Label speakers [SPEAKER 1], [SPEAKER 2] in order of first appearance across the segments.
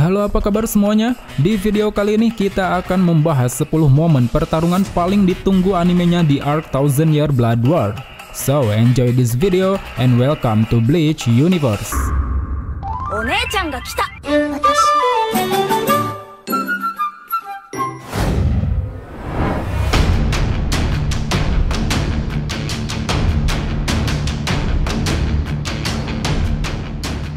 [SPEAKER 1] Halo, apa kabar semuanya? Di video kali ini kita akan membahas 10 momen pertarungan paling ditunggu animenya di Arc Thousand Year Blood War. So enjoy this video and welcome to Bleach Universe.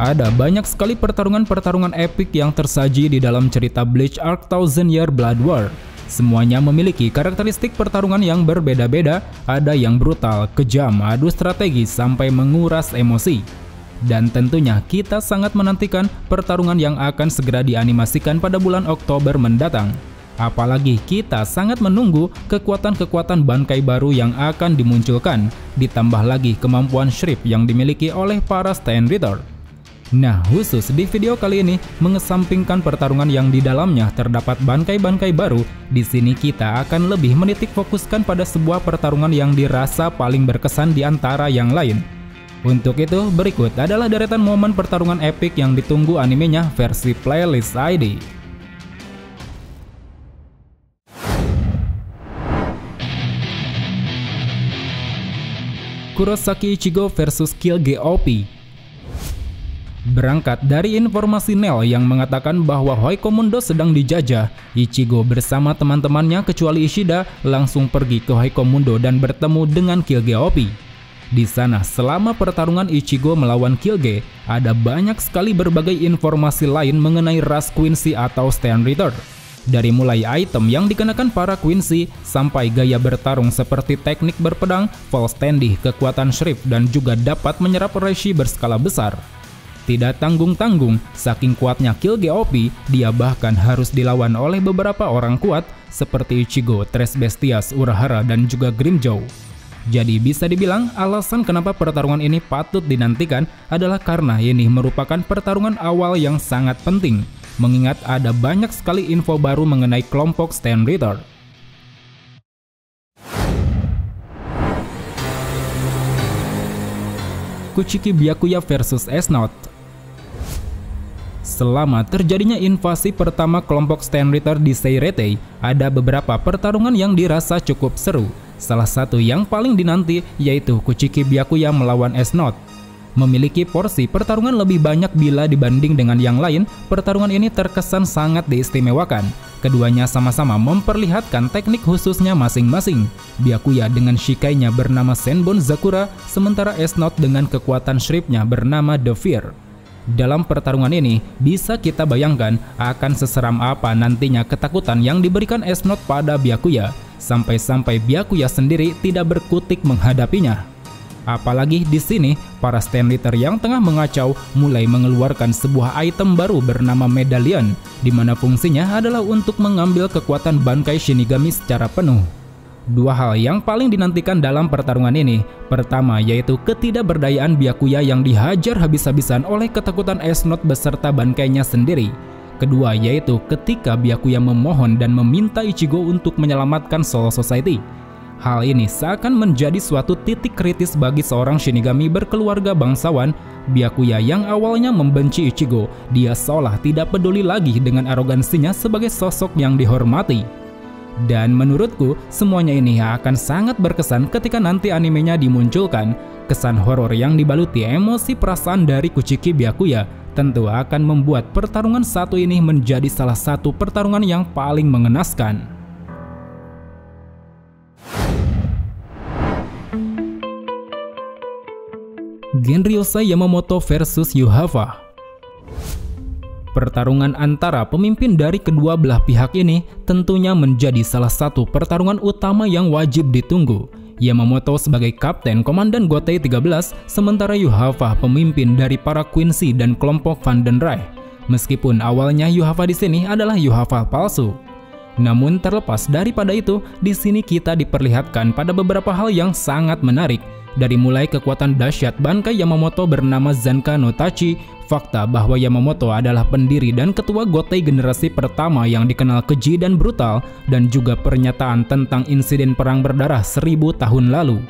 [SPEAKER 1] Ada banyak sekali pertarungan-pertarungan epik yang tersaji di dalam cerita Bleach Arc Thousand Year Blood War. Semuanya memiliki karakteristik pertarungan yang berbeda-beda, ada yang brutal, kejam, adu strategi, sampai menguras emosi. Dan tentunya kita sangat menantikan pertarungan yang akan segera dianimasikan pada bulan Oktober mendatang. Apalagi kita sangat menunggu kekuatan-kekuatan Bankai baru yang akan dimunculkan, ditambah lagi kemampuan Shriek yang dimiliki oleh para Stand Ritter. Nah, khusus di video kali ini mengesampingkan pertarungan yang di dalamnya terdapat Bankai-Bankai baru, di sini kita akan lebih menitik fokuskan pada sebuah pertarungan yang dirasa paling berkesan di antara yang lain. Untuk itu, berikut adalah deretan momen pertarungan epik yang ditunggu animenya versi playlist ID. Kurosaki Ichigo versus Kyuuge OP. Berangkat dari informasi Nel yang mengatakan bahwa Hoikomundo sedang dijajah, Ichigo bersama teman-temannya kecuali Ishida langsung pergi ke Hoikomundo dan bertemu dengan Kyuuge OP. Di sana, selama pertarungan Ichigo melawan Kyuuge, ada banyak sekali berbagai informasi lain mengenai ras Quincy atau Stand Ritter. Dari mulai item yang dikenakan para Quincy, sampai gaya bertarung seperti teknik berpedang, false standing, kekuatan Shriek, dan juga dapat menyerap Reishi berskala besar. Tidak tanggung-tanggung, saking kuatnya Kyuuge OP, dia bahkan harus dilawan oleh beberapa orang kuat seperti Ichigo, Tres Bestias, Urahara, dan juga Grimmjow. Jadi bisa dibilang alasan kenapa pertarungan ini patut dinantikan adalah karena ini merupakan pertarungan awal yang sangat penting, mengingat ada banyak sekali info baru mengenai kelompok Stand Ritter. Kuchiki Byakuya versus S-Note. Selama terjadinya invasi pertama kelompok Stand Ritter di Seiretei, ada beberapa pertarungan yang dirasa cukup seru. Salah satu yang paling dinanti yaitu Kuchiki Byakuya melawan S-Note. Memiliki porsi pertarungan lebih banyak bila dibanding dengan yang lain, pertarungan ini terkesan sangat diistimewakan. Keduanya sama-sama memperlihatkan teknik khususnya masing-masing. Byakuya dengan Shikai-nya bernama Senbon Zakura, sementara S-Note dengan kekuatan Shriek-nya bernama The Fear. Dalam pertarungan ini, bisa kita bayangkan akan seseram apa nantinya ketakutan yang diberikan S-Note pada Byakuya, sampai-sampai Byakuya sendiri tidak berkutik menghadapinya. Apalagi di sini, para Stand Ritter yang tengah mengacau mulai mengeluarkan sebuah item baru bernama Medallion, di mana fungsinya adalah untuk mengambil kekuatan Bankai Shinigami secara penuh. Dua hal yang paling dinantikan dalam pertarungan ini, pertama yaitu ketidakberdayaan Byakuya yang dihajar habis-habisan oleh ketakutan S-Note beserta Bankainya sendiri. Kedua yaitu ketika Byakuya memohon dan meminta Ichigo untuk menyelamatkan Soul Society. Hal ini seakan menjadi suatu titik kritis bagi seorang Shinigami berkeluarga bangsawan. Byakuya yang awalnya membenci Ichigo, dia seolah tidak peduli lagi dengan arogansinya sebagai sosok yang dihormati. Dan menurutku, semuanya ini akan sangat berkesan ketika nanti animenya dimunculkan. Kesan horor yang dibaluti emosi perasaan dari Kuchiki Byakuya tentu akan membuat pertarungan satu ini menjadi salah satu pertarungan yang paling mengenaskan. Genryusai Yamamoto versus Yuhava. Pertarungan antara pemimpin dari kedua belah pihak ini tentunya menjadi salah satu pertarungan utama yang wajib ditunggu. Yamamoto sebagai Kapten Komandan Gotei 13, sementara Yuhava pemimpin dari para Quincy dan kelompok Vandenrai. Meskipun awalnya Yuhava di sini adalah Yuhava palsu. Namun terlepas daripada itu, di sini kita diperlihatkan pada beberapa hal yang sangat menarik. Dari mulai kekuatan dahsyat Bankai Yamamoto bernama Zanka no Tachi, fakta bahwa Yamamoto adalah pendiri dan ketua Gotei generasi pertama yang dikenal keji dan brutal, dan juga pernyataan tentang insiden perang berdarah 1000 tahun lalu.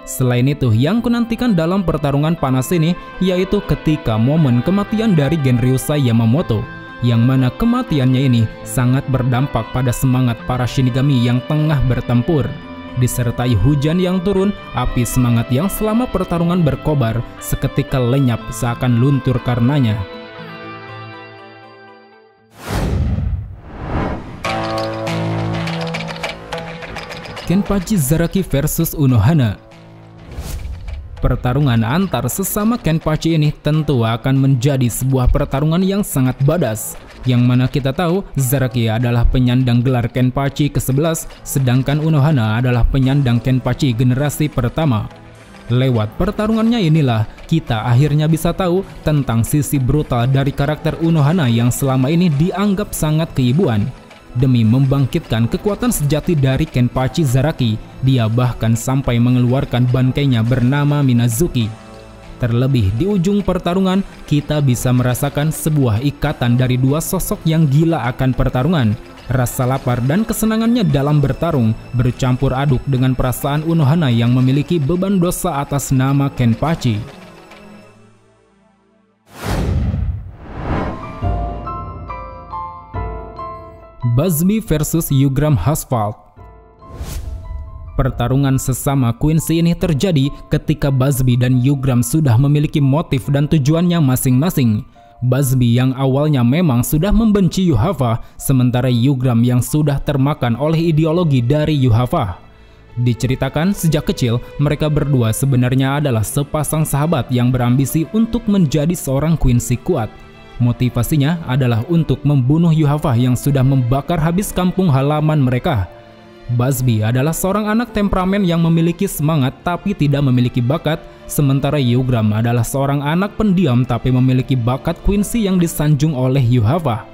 [SPEAKER 1] Selain itu, yang kunantikan dalam pertarungan panas ini yaitu ketika momen kematian dari Genryusai Yamamoto. yang mana kematiannya ini sangat berdampak pada semangat para Shinigami yang tengah bertempur. Disertai hujan yang turun, api semangat yang selama pertarungan berkobar seketika lenyap seakan luntur karenanya. Kenpachi Zaraki versus Unohana. Pertarungan antar sesama Kenpachi ini tentu akan menjadi sebuah pertarungan yang sangat badas, yang mana kita tahu Zaraki adalah penyandang gelar Kenpachi ke-11, sedangkan Unohana adalah penyandang Kenpachi generasi pertama. Lewat pertarungannya inilah kita akhirnya bisa tahu tentang sisi brutal dari karakter Unohana yang selama ini dianggap sangat keibuan. Demi membangkitkan kekuatan sejati dari Kenpachi Zaraki, dia bahkan sampai mengeluarkan bangkainya bernama Minazuki. Terlebih di ujung pertarungan, kita bisa merasakan sebuah ikatan dari dua sosok yang gila akan pertarungan. Rasa lapar dan kesenangannya dalam bertarung bercampur aduk dengan perasaan Unohana yang memiliki beban dosa atas nama Kenpachi. Busby versus Yugram Haspalt. Pertarungan sesama Quincy ini terjadi ketika Busby dan Yugram sudah memiliki motif dan tujuannya masing-masing. Busby yang awalnya memang sudah membenci Yuhava, sementara Yugram yang sudah termakan oleh ideologi dari Yuhava. Diceritakan sejak kecil, mereka berdua sebenarnya adalah sepasang sahabat yang berambisi untuk menjadi seorang Quincy kuat. Motivasinya adalah untuk membunuh Yuhava yang sudah membakar habis kampung halaman mereka. Busby adalah seorang anak temperamen yang memiliki semangat tapi tidak memiliki bakat, sementara Yugram adalah seorang anak pendiam tapi memiliki bakat Quincy yang disanjung oleh Yuhava.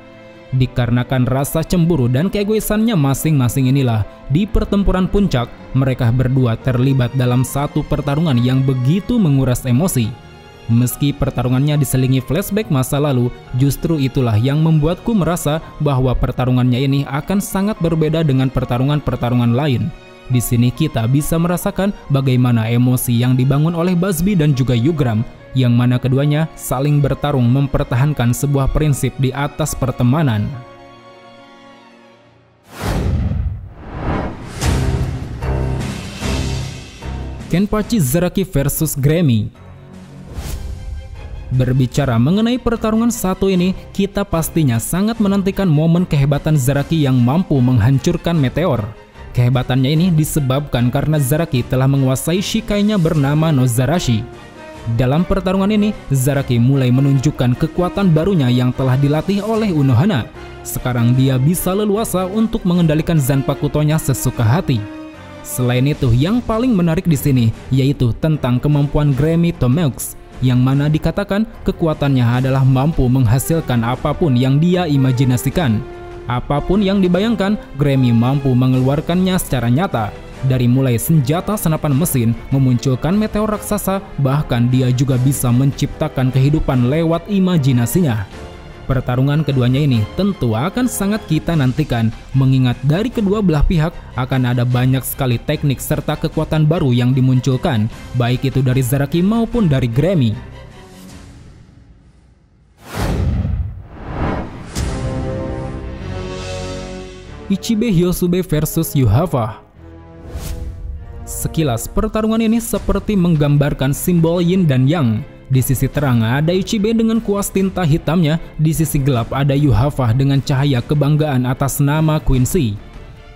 [SPEAKER 1] Dikarenakan rasa cemburu dan keegoisannya masing-masing inilah, di pertempuran puncak, mereka berdua terlibat dalam satu pertarungan yang begitu menguras emosi. Meski pertarungannya diselingi flashback masa lalu, justru itulah yang membuatku merasa bahwa pertarungannya ini akan sangat berbeda dengan pertarungan-pertarungan lain. Di sini kita bisa merasakan bagaimana emosi yang dibangun oleh Busby dan juga Yugram, yang mana keduanya saling bertarung mempertahankan sebuah prinsip di atas pertemanan. Kenpachi Zaraki versus Grammy. Berbicara mengenai pertarungan satu ini, kita pastinya sangat menantikan momen kehebatan Zaraki yang mampu menghancurkan meteor. Kehebatannya ini disebabkan karena Zaraki telah menguasai Shikai-nya bernama Nozarashi. Dalam pertarungan ini, Zaraki mulai menunjukkan kekuatan barunya yang telah dilatih oleh Unohana. Sekarang dia bisa leluasa untuk mengendalikan Zanpakuto-nya sesuka hati. Selain itu, yang paling menarik di sini yaitu tentang kemampuan Grammy Tomeux, yang mana dikatakan kekuatannya adalah mampu menghasilkan apapun yang dia imajinasikan. Apapun yang dibayangkan, Grammy mampu mengeluarkannya secara nyata. Dari mulai senjata senapan mesin, memunculkan meteor raksasa, bahkan dia juga bisa menciptakan kehidupan lewat imajinasinya. Pertarungan keduanya ini tentu akan sangat kita nantikan, mengingat dari kedua belah pihak akan ada banyak sekali teknik serta kekuatan baru yang dimunculkan, baik itu dari Zaraki maupun dari Grammy. Ichibe Hyosube versus Yuhava. Sekilas pertarungan ini seperti menggambarkan simbol yin dan yang. Di sisi terang ada Ichibe dengan kuas tinta hitamnya, di sisi gelap ada Yuhava dengan cahaya kebanggaan atas nama Quincy.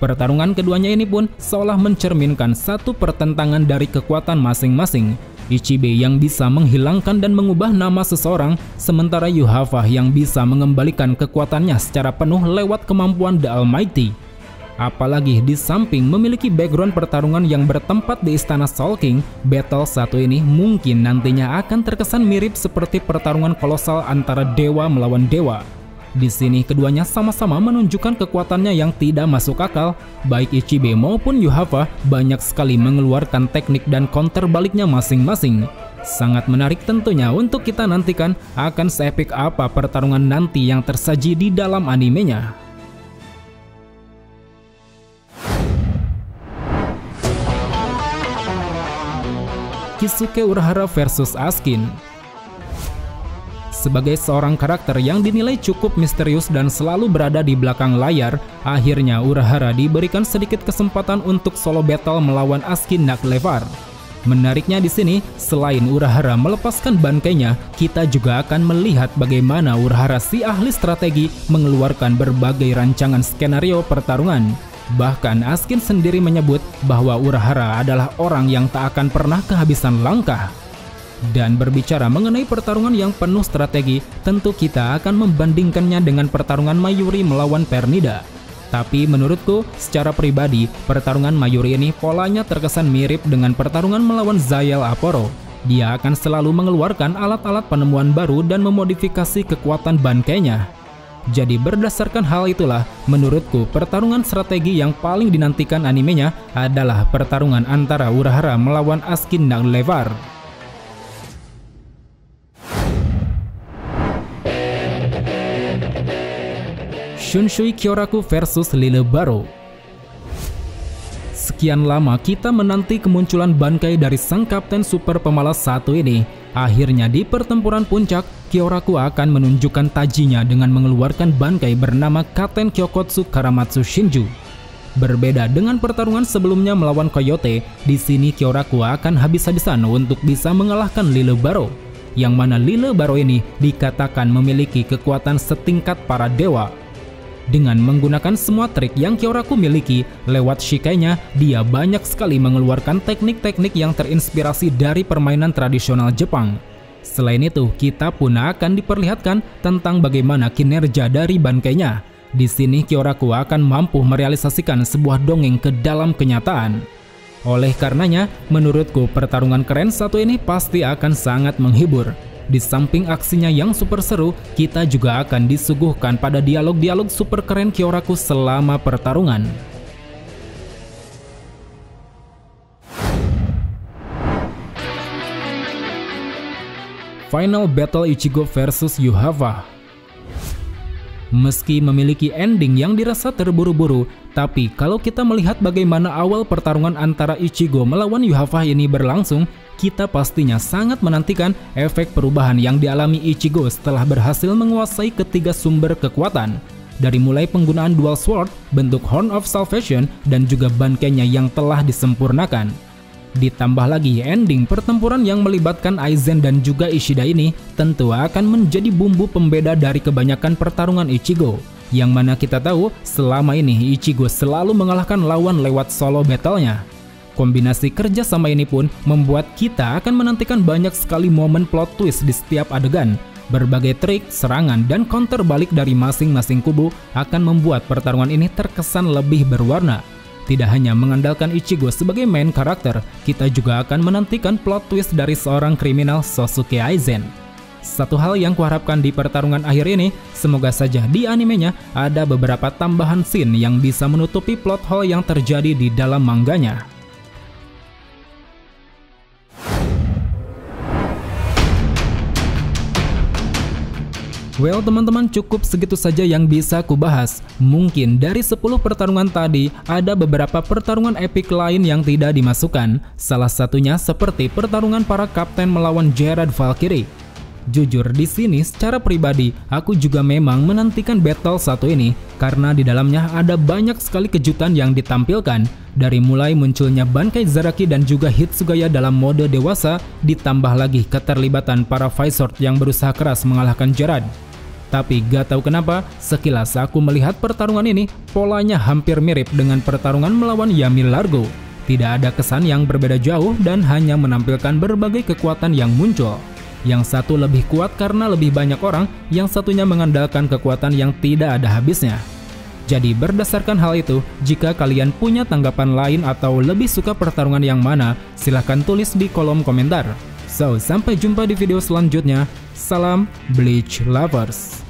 [SPEAKER 1] Pertarungan keduanya ini pun seolah mencerminkan satu pertentangan dari kekuatan masing-masing. Ichibe yang bisa menghilangkan dan mengubah nama seseorang, sementara Yuhava yang bisa mengembalikan kekuatannya secara penuh lewat kemampuan The Almighty. Apalagi di samping memiliki background pertarungan yang bertempat di istana Soul King, battle satu ini mungkin nantinya akan terkesan mirip seperti pertarungan kolosal antara dewa melawan dewa. Di sini keduanya sama-sama menunjukkan kekuatannya yang tidak masuk akal. Baik Ichibe maupun Yuhava banyak sekali mengeluarkan teknik dan counter baliknya masing-masing. Sangat menarik tentunya untuk kita nantikan akan seepik apa pertarungan nanti yang tersaji di dalam animenya. Kisuke Urahara versus Askin. Sebagai seorang karakter yang dinilai cukup misterius dan selalu berada di belakang layar, akhirnya Urahara diberikan sedikit kesempatan untuk solo battle melawan Askin Naglevar. Menariknya di sini, selain Urahara melepaskan bangkainya, kita juga akan melihat bagaimana Urahara si ahli strategi mengeluarkan berbagai rancangan skenario pertarungan. Bahkan Askin sendiri menyebut bahwa Urahara adalah orang yang tak akan pernah kehabisan langkah. Dan berbicara mengenai pertarungan yang penuh strategi, tentu kita akan membandingkannya dengan pertarungan Mayuri melawan Pernida. Tapi menurutku, secara pribadi, pertarungan Mayuri ini polanya terkesan mirip dengan pertarungan melawan Zayel Aporo. Dia akan selalu mengeluarkan alat-alat penemuan baru dan memodifikasi kekuatan bangkainya. Jadi berdasarkan hal itulah, menurutku pertarungan strategi yang paling dinantikan animenya adalah pertarungan antara Urahara melawan Askin Naglevar. Shunshui Kyoraku versus Lille Baro. Sekian lama kita menanti kemunculan bangkai dari sang kapten super pemalas satu ini. Akhirnya di pertempuran puncak, Kyoraku akan menunjukkan tajinya dengan mengeluarkan bangkai bernama Katen Kyokotsu Karamatsu Shinju. Berbeda dengan pertarungan sebelumnya melawan Coyote, di sini Kyoraku akan habis-habisan untuk bisa mengalahkan Lille Baro. Yang mana Lille Baro ini dikatakan memiliki kekuatan setingkat para dewa. Dengan menggunakan semua trik yang Kyoraku miliki, lewat Shikai-nya, dia banyak sekali mengeluarkan teknik-teknik yang terinspirasi dari permainan tradisional Jepang. Selain itu, kita pun akan diperlihatkan tentang bagaimana kinerja dari bangkainya. Di sini Kyoraku akan mampu merealisasikan sebuah dongeng ke dalam kenyataan. Oleh karenanya, menurutku pertarungan keren satu ini pasti akan sangat menghibur. Di samping aksinya yang super seru, kita juga akan disuguhkan pada dialog-dialog super keren Kyoraku selama pertarungan. Final Battle Ichigo versus Yuhava. Meski memiliki ending yang dirasa terburu-buru, tapi kalau kita melihat bagaimana awal pertarungan antara Ichigo melawan Yuhava ini berlangsung, kita pastinya sangat menantikan efek perubahan yang dialami Ichigo setelah berhasil menguasai ketiga sumber kekuatan. Dari mulai penggunaan Dual Sword, bentuk Horn of Salvation, dan juga bangkainya yang telah disempurnakan. Ditambah lagi ending pertempuran yang melibatkan Aizen dan juga Ishida ini tentu akan menjadi bumbu pembeda dari kebanyakan pertarungan Ichigo. Yang mana kita tahu selama ini Ichigo selalu mengalahkan lawan lewat solo battle-nya. Kombinasi kerjasama ini pun membuat kita akan menantikan banyak sekali momen plot twist di setiap adegan. Berbagai trik, serangan, dan counter balik dari masing-masing kubu akan membuat pertarungan ini terkesan lebih berwarna. Tidak hanya mengandalkan Ichigo sebagai main karakter, kita juga akan menantikan plot twist dari seorang kriminal Sosuke Aizen. Satu hal yang kuharapkan di pertarungan akhir ini, semoga saja di animenya ada beberapa tambahan scene yang bisa menutupi plot hole yang terjadi di dalam manganya. Well teman-teman, cukup segitu saja yang bisa kubahas. Mungkin dari 10 pertarungan tadi, ada beberapa pertarungan epik lain yang tidak dimasukkan. Salah satunya seperti pertarungan para kapten melawan Gerard Valkyrie. Jujur di sini secara pribadi, aku juga memang menantikan battle satu ini karena di dalamnya ada banyak sekali kejutan yang ditampilkan. Dari mulai munculnya bangkai Zaraki dan juga Hitsugaya dalam mode dewasa, ditambah lagi keterlibatan para Vizord yang berusaha keras mengalahkan Gerard. Tapi gak tahu kenapa, sekilas aku melihat pertarungan ini polanya hampir mirip dengan pertarungan melawan Yami Largo. Tidak ada kesan yang berbeda jauh dan hanya menampilkan berbagai kekuatan yang muncul. Yang satu lebih kuat karena lebih banyak orang, yang satunya mengandalkan kekuatan yang tidak ada habisnya. Jadi berdasarkan hal itu, jika kalian punya tanggapan lain atau lebih suka pertarungan yang mana, silahkan tulis di kolom komentar. So, sampai jumpa di video selanjutnya. Salam Bleach Lovers.